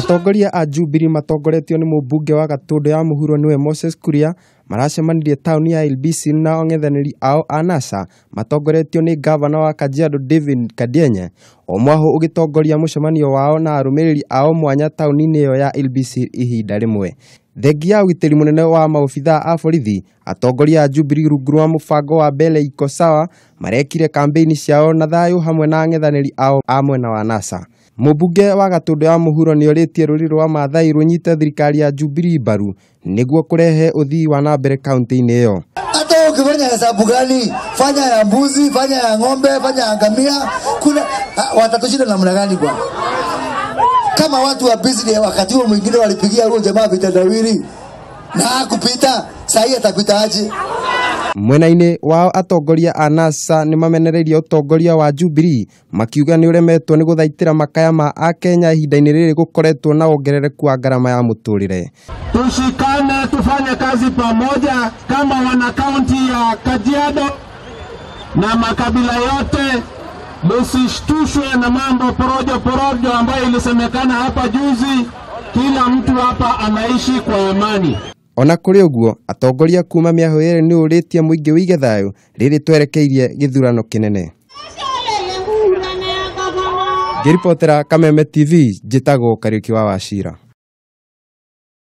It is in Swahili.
Atongoria a Jubilee matongoretio ni mũmbunge wa Gatundu ya mũhuro niwe Moses Kuria maracemanirie tauni ya LBC na ong'ethanĩri ao a NASA matongoretio ni gavana wa Kajiado David Kadienye o mwahu ũgĩtongoria mũcemanio wao na Arumiriri ao mwanya tauni-inĩ ĩyo ya LBC ihinda rĩmwe. Thengia ya ũgitĩri mũnene wa maobithaa a borithi, atongoria a Jubilee rungu rwa mũbango wa mbele iko sawa marekire kambi-ini ciao na thayu hamwe na ang'ethanĩri ao a mwena wa NASA. Mũmbunge wa Gatundu ya mũhuro nĩ orĩtie rũrĩrĩ rwa Maathai rũnyite thirikari ya Jubilee mbaru nĩguo kũrehe ũthii wa na mbere kaunti-inĩ ĩyo. Hata ukifanya hesabu gani, fanya ya mbuzi, fanya ya ng'ombe, fanya ya ngamia, kuna watatushinda namna gani bwana? Kama watu wa business wakati huo mwingine walipigia huyo jamaa vitendawili na kupita, sasa atapita aje? Mwena-inĩ wao atongoria a NASA nĩ mamenereirie utongoria wa Jubilee makiuga nĩ uremetwo nĩ gũthaitĩra makaya ma a Kenya ihinda-inĩ rĩrĩ gũkoretwo na wongerereku wa gharama ya mũtũrĩre. Tushikane, tufanye kazi pamoja kama wana kaunti ya Kajiado na makabila yote. Msishtushwe na mambo porojo ambayo ilisemekana hapa juzi. Kila mtu hapa anaishi kwa amani. Ona kuri uguo atongoria kuma miahu yere ni uritie muingi wige thayu riri twerekeirie githurano kinene. Ngiripotera Kameme TV, njitagwo Kariuki wa Wachira.